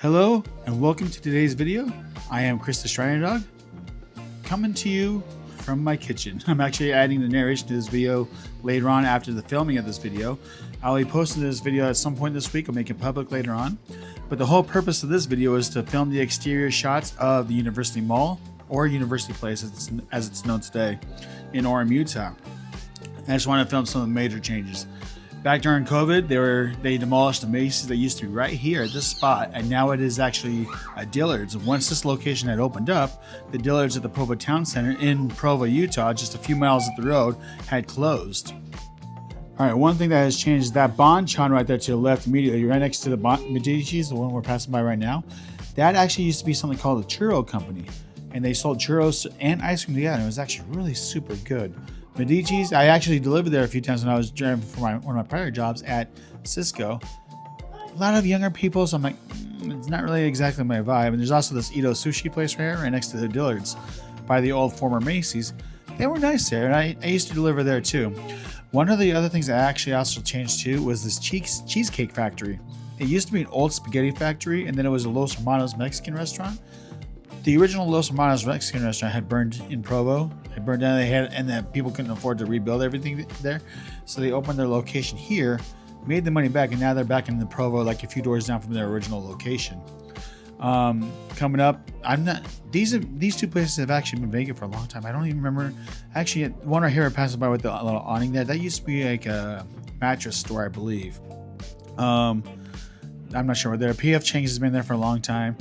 Hello and welcome to today's video. I am Chris the Shriner Dog, coming to you from my kitchen. I'm actually adding the narration to this video later on after the filming of this video. I'll be posting this video at some point this week. I'll make it public later on. But the whole purpose of this video is to film the exterior shots of the University Mall, or University Place as it's known today, in Orem, Utah. I just want to film some of the major changes. Back during COVID, they demolished the Macy's that used to be right here at this spot, and now it is actually a Dillard's. Once this location had opened up, the Dillard's at the Provo Town Center in Provo, Utah, just a few miles up the road, had closed. All right, one thing that has changed is that Bonchon right there to the left immediately, right next to the Medici's, the one we're passing by right now. That actually used to be something called a churro company, and they sold churros and ice cream together. It was actually really super good. Medici's, I actually delivered there a few times when I was driving for one of my prior jobs at Cisco. A lot of younger people, so I'm like, it's not really exactly my vibe. And there's also this Ito sushi place right here, right next to the Dillard's, by the old former Macy's. They were nice there, and I used to deliver there too. One of the other things that actually also changed too was this cheesecake factory. It used to be an old spaghetti factory, and then it was a Los Hermanos Mexican restaurant. The original Los Hermanos Mexican restaurant had burned in Provo, had burned down. And that people couldn't afford to rebuild everything there, so they opened their location here, made the money back, and now they're back in the Provo, like a few doors down from their original location. Coming up, these two places have actually been vacant for a long time. I don't even remember. Actually, one right here I passed by with the little awning there. That used to be like a mattress store, I believe. I'm not sure what there. PF Chang's has been there for a long time.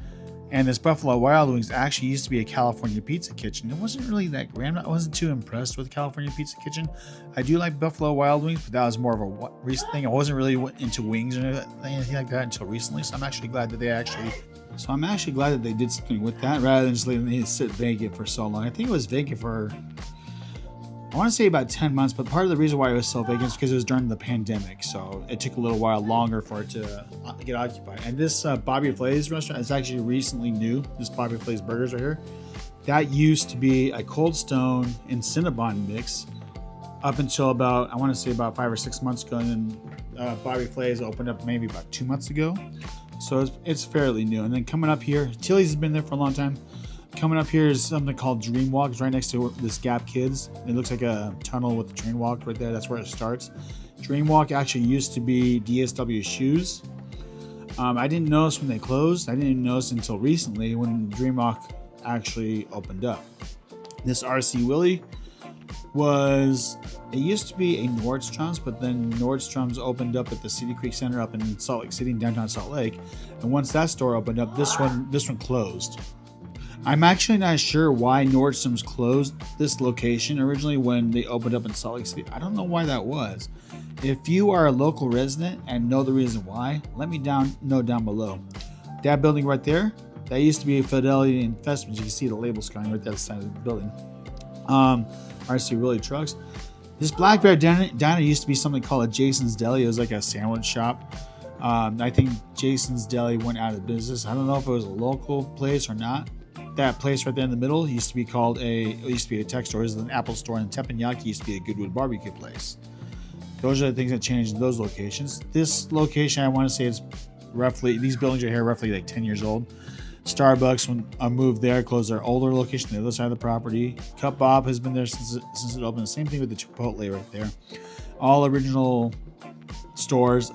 And this Buffalo Wild Wings actually used to be a California Pizza Kitchen. It wasn't really that grand. I wasn't too impressed with California Pizza Kitchen. I do like Buffalo Wild Wings, but that was more of a recent thing. I wasn't really into wings or anything like that until recently. So I'm actually glad that they did something with that rather than just letting it sit vacant for so long. I think it was vacant for, I want to say about 10 months, but part of the reason why it was so vacant is because it was during the pandemic. So it took a little while longer for it to get occupied. And this Bobby Flay's restaurant is actually recently new. This Bobby Flay's Burgers right here. That used to be a Cold Stone and Cinnabon mix up until about, I want to say about 5 or 6 months ago. And then Bobby Flay's opened up maybe about 2 months ago. So it's fairly new. And then coming up here, Tilly's has been there for a long time. Coming up here is something called Dream Walk. It's right next to this Gap Kids. It looks like a tunnel with the train walk right there. That's where it starts. Dream Walk actually used to be DSW Shoes. I didn't notice when they closed. I didn't notice until recently when Dream Walk actually opened up. This RC Willey it used to be a Nordstrom's, but then Nordstrom's opened up at the City Creek Center up in Salt Lake City, in downtown Salt Lake. And once that store opened up, this one closed. I'm actually not sure why Nordstrom's closed this location originally when they opened up in Salt Lake City. I don't know why that was. If you are a local resident and know the reason why, let me know down below. That building right there, that used to be a Fidelity Investments. You can see the labels coming right down the side of the building. RC Willey Trucks. This Black Bear Diner used to be something called a Jason's Deli. It was like a sandwich shop. I think Jason's Deli went out of business. I don't know if it was a local place or not. That place right there in the middle used to be a tech store. It was an Apple store, and Teppanyaki used to be a Goodwood barbecue place. Those are the things that changed in those locations. This location, I want to say, is these buildings are here roughly like 10 years old. Starbucks, when I moved there, closed their older location on the other side of the property. Cup Bob has been there since it opened. The same thing with the Chipotle right there. All original stores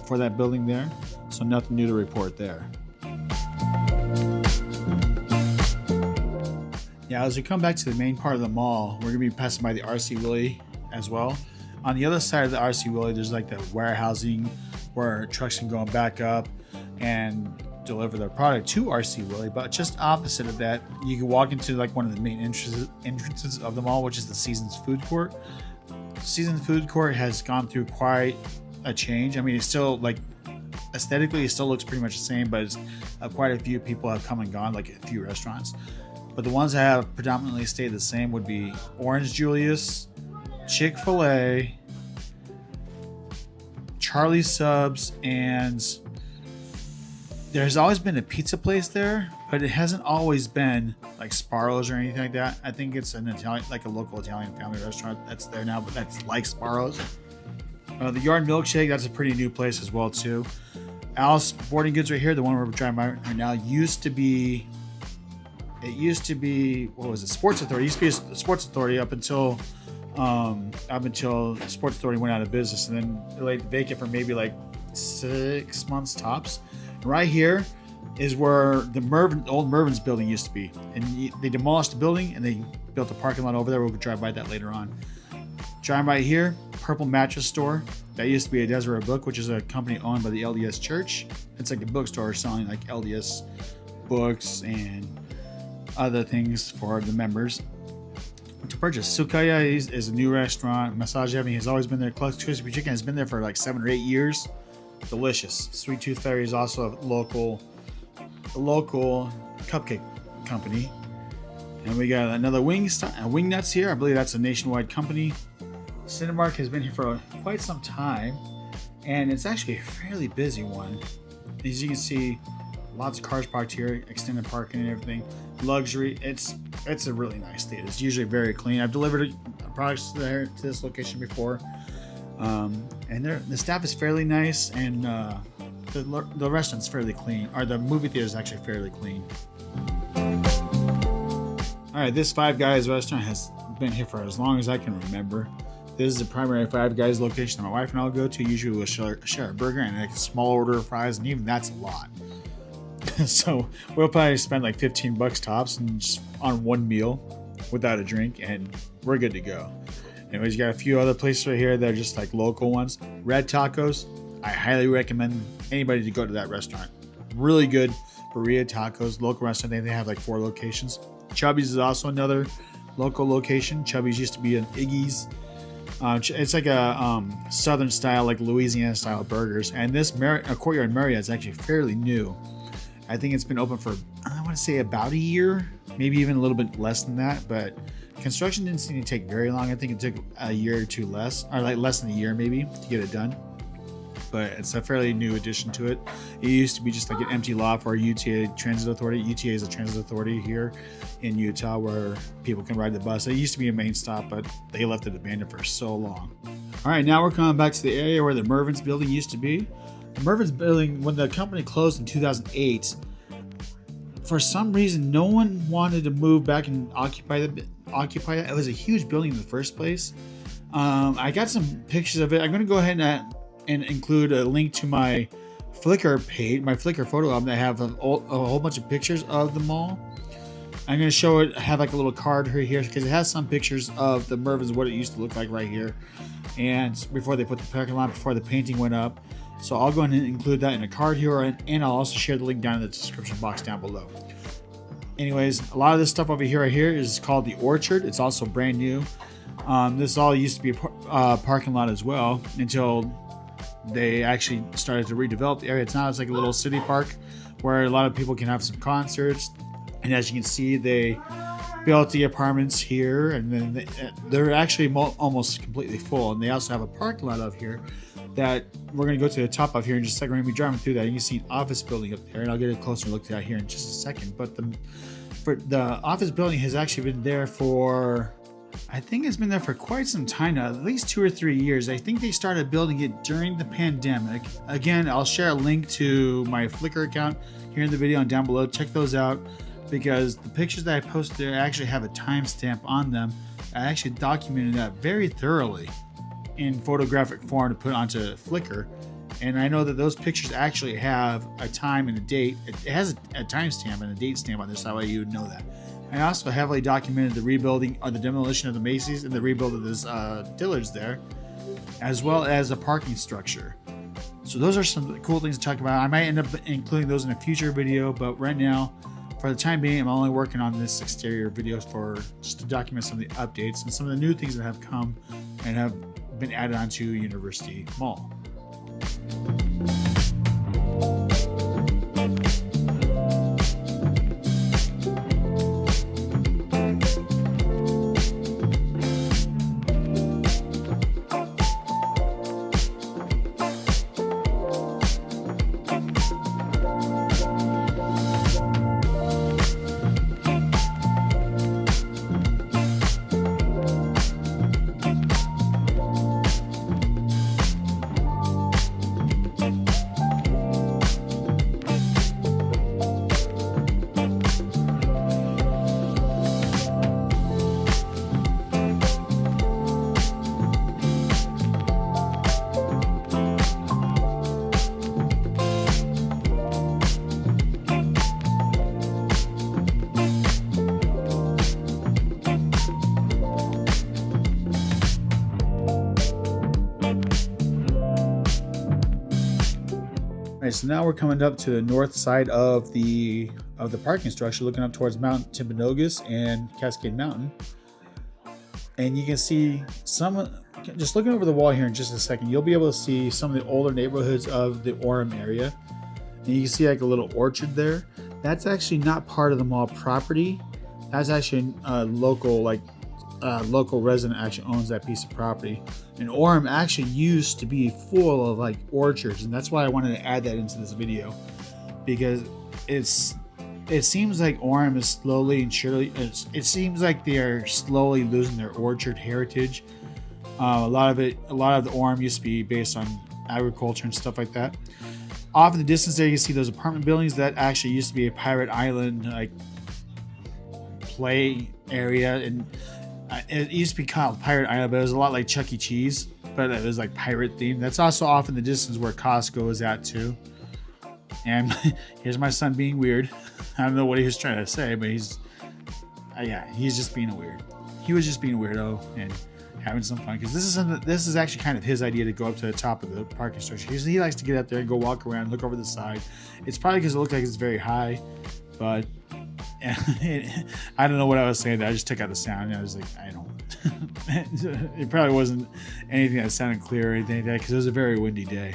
for that building there, so nothing new to report there. Yeah, as we come back to the main part of the mall, we're going to be passing by the RC Willey as well. On the other side of the RC Willey, there's like the warehousing where trucks can go back up and deliver their product to RC Willey. But just opposite of that, you can walk into like one of the main entrances of the mall, which is the Seasons Food Court. Seasons Food Court has gone through quite a change. I mean, it's still like aesthetically, it still looks pretty much the same, but it's, quite a few people have come and gone, like a few restaurants. But the ones that have predominantly stayed the same would be Orange Julius, Chick-fil-A, Charlie's Subs, and there's always been a pizza place there, but it hasn't always been like Sparrow's or anything like that. I think it's an Italian, like a local Italian family restaurant that's there now, but that's like Sparrow's. The Yard Milkshake, that's a pretty new place as well too. Alice Boarding Goods right here, the one we're driving by right now, used to be what was it? Sports Authority. It used to be a Sports Authority up until Sports Authority went out of business, and then it laid vacant for maybe like 6 months tops. And right here is where the old Mervin's building used to be, and they demolished the building and they built a parking lot over there. We'll drive by that later on. Driving by here, Purple Mattress Store. That used to be a Deseret Book, which is a company owned by the LDS Church. It's like a bookstore selling like LDS books and other things for the members to purchase. Sukaya is a new restaurant. Massage Avenue has always been there. Cluck's Crispy Chicken has been there for like 7 or 8 years. Delicious. Sweet Tooth Fairy is also a local cupcake company. And we got another Wingnuts here. I believe that's a nationwide company. Cinemark has been here for quite some time, and it's actually a fairly busy one. As you can see, lots of cars parked here, extended parking and everything. Luxury. It's a really nice state. It's usually very clean. I've delivered products there to this location before, and the staff is fairly nice, and the restaurant's fairly clean. Or the movie theater is actually fairly clean. All right, this Five Guys restaurant has been here for as long as I can remember. This is the primary Five Guys location that my wife and I'll go to. Usually we'll share a burger and a small order of fries, and even that's a lot. So we'll probably spend like $15 tops and just on one meal without a drink, and we're good to go. Anyways, you got a few other places right here that are just like local ones. Red Tacos. I highly recommend anybody to go to that restaurant. Really good burrito tacos, local restaurant. They have like 4 locations. Chubby's is also another local location. Chubby's used to be an Iggy's. It's like a southern style, like Louisiana style burgers. And this Courtyard Marriott is actually fairly new. I think it's been open for, I want to say, about a year, maybe even a little bit less than that. But construction didn't seem to take very long. I think it took a year or two less, or like less than a year maybe, to get it done. But it's a fairly new addition to it. It used to be just like an empty lot for UTA Transit Authority. UTA is a transit authority here in Utah where people can ride the bus. It used to be a main stop, but they left it abandoned for so long. All right, now we're coming back to the area where the Mervin's building used to be. The Mervin's building, when the company closed in 2008, for some reason, no one wanted to move back and occupy it. It was a huge building in the first place. I got some pictures of it. I'm going to go ahead and include a link to my Flickr page, my Flickr photo album that have a whole bunch of pictures of the mall. I'm going to show it, have like a little card right here because it has some pictures of the Mervin's, what it used to look like right here. And before they put the parking lot, before the painting went up. So I'll go ahead and include that in a card here, and I'll also share the link down in the description box down below. Anyways, a lot of this stuff over here right here is called the Orchard. It's also brand new. This all used to be a parking lot as well until they actually started to redevelop the area. It's like a little city park where a lot of people can have some concerts. And as you can see, they built the apartments here, and then they're actually almost completely full. And they also have a parking lot up here that we're going to go to the top of here in just a second. We're going to be driving through that. You can see an office building up there, and I'll get a closer look at that here in just a second. But the office building has actually been there for, I think it's been there for quite some time now, at least 2 or 3 years. I think they started building it during the pandemic. Again, I'll share a link to my Flickr account here in the video and down below. Check those out because the pictures that I posted there actually have a timestamp on them. I actually documented that very thoroughly in photographic form to put onto Flickr. And I know that those pictures actually have a time and a date. It has a timestamp and a date stamp on this, that way you would know that. I also heavily documented the rebuilding or the demolition of the Macy's and the rebuild of this Dillard's there, as well as a parking structure. So those are some cool things to talk about. I might end up including those in a future video, but right now, for the time being, I'm only working on this exterior video just to document some of the updates and some of the new things that have come and have been added onto University Mall. right, so now we're coming up to the north side of the parking structure, looking up towards Mount Timpanogos and Cascade Mountain. And you can see just looking over the wall here in just a second, you'll be able to see some of the older neighborhoods of the Orem area. And you can see like a little orchard there. That's actually not part of the mall property. That's actually a local resident actually owns that piece of property. And Orem actually used to be full of like orchards, and that's why I wanted to add that into this video, because it seems like Orem is slowly and surely, it seems like they are slowly losing their orchard heritage. A lot of the Orem used to be based on agriculture and stuff like that. Off in the distance there, you see those apartment buildings. That actually used to be a pirate island like play area, and it used to be called Pirate Island, but it was a lot like Chuck E. Cheese, but it was like pirate themed. That's also off in the distance where Costco is at too. And here's my son being weird. I don't know what he was trying to say, but he's just being a weird. He was just being a weirdo and having some fun, because this is actually kind of his idea to go up to the top of the parking structure. He likes to get up there and go walk around, look over the side. It's probably because it looked like it's very high, but I don't know what I was saying. I just took out the sound and I was like, I don't. It probably wasn't anything that sounded clear or anything like that, because it was a very windy day.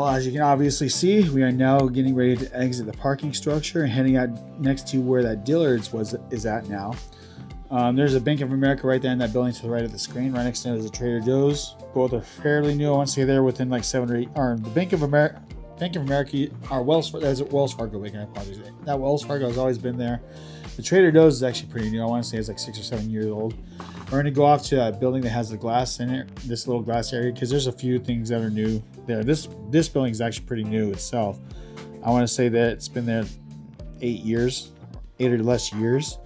As you can obviously see, we are now getting ready to exit the parking structure and heading out next to where that Dillard's is at now. There's a Bank of America right there in that building to the right of the screen. Right next to it is a Trader Joe's. Both are fairly new. I want to say they're within like 7 or 8. Or the Bank of America, there's a Wells Fargo Bank. I apologize. That Wells Fargo has always been there. The Trader Joe's is actually pretty new. I want to say it's like 6 or 7 years old. We're going to go off to that building that has the glass in it, this little glass area, because there's a few things that are new there. This building is actually pretty new itself. I want to say that it's been there 8 or less years.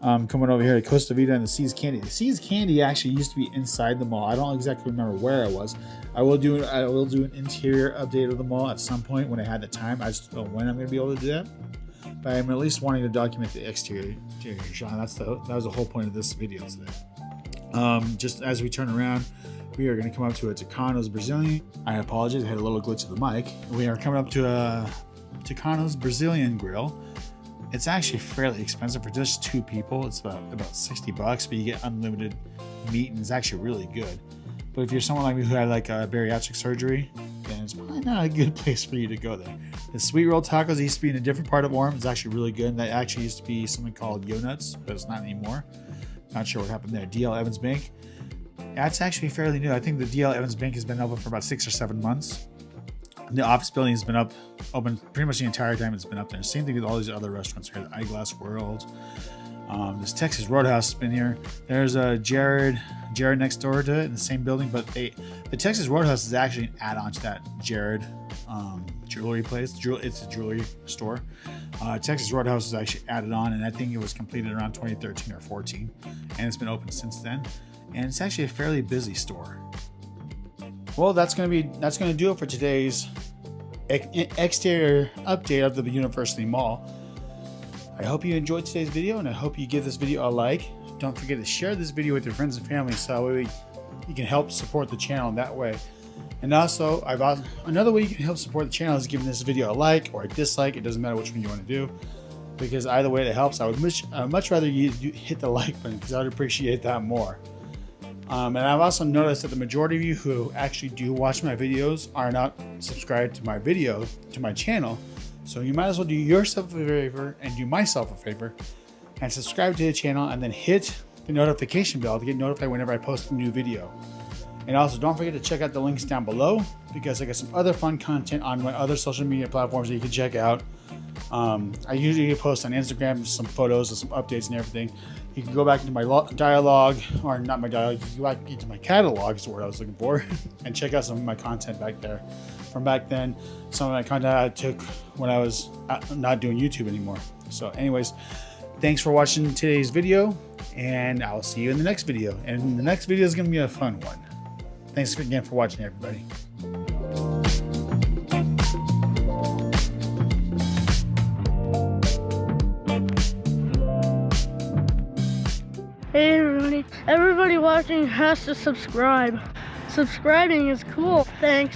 Coming over here to Costa Vida and the See's Candy. The See's Candy actually used to be inside the mall. I don't exactly remember where it was. I will do an interior update of the mall at some point when I had the time. I just don't know when I'm going to be able to do that. But I'm at least wanting to document the exterior shot. That was the whole point of this video today. Just as we turn around, we are going to come up to a Tucano's Brazilian. I apologize, I had a little glitch of the mic. We are coming up to a Tucano's Brazilian grill. It's actually fairly expensive for just 2 people. It's about $60, but you get unlimited meat, and it's actually really good. But if you're someone like me who had like a bariatric surgery, then it's probably not a good place for you to go there. The Sweet Roll Tacos used to be in a different part of Orem. It's actually really good. And that actually used to be something called Yo Nuts, but it's not anymore. Not sure what happened there. DL Evans Bank. That's actually fairly new. I think the DL Evans Bank has been open for about 6 or 7 months. The office building has been open pretty much the entire time it's been up there. Same thing with all these other restaurants here. The Eyeglass World. This Texas Roadhouse has been here. There's a Jared next door to it in the same building, but the Texas Roadhouse is actually an add-on to that Jared jewelry place. It's a jewelry store. Texas Roadhouse is actually added on, and I think it was completed around 2013 or 14, and it's been open since then. And it's actually a fairly busy store. Well, that's gonna do it for today's exterior update of the University Mall. I hope you enjoyed today's video, and I hope you give this video a like. Don't forget to share this video with your friends and family so you can help support the channel that way. And also, another way you can help support the channel is giving this video a like or a dislike. It doesn't matter which one you want to do, because either way it helps. I would much rather you hit the like button, because I would appreciate that more. And I've also noticed that the majority of you who actually do watch my videos are not subscribed to my channel. So you might as well do yourself a favor and do myself a favor and subscribe to the channel, and then hit the notification bell to get notified whenever I post a new video. And also, don't forget to check out the links down below, because I got some other fun content on my other social media platforms that you can check out. I usually post on Instagram some photos and some updates and everything. You can go back into my dialogue, or not my dialogue, you can go back into my catalog is the word I was looking for, and check out some of my content back there. From back then, some of my content I took when I was not doing YouTube anymore. So anyways, thanks for watching today's video, and I'll see you in the next video. And the next video is going to be a fun one. Thanks again for watching, everybody. Hey everybody watching has to subscribe. Subscribing is cool. Thanks.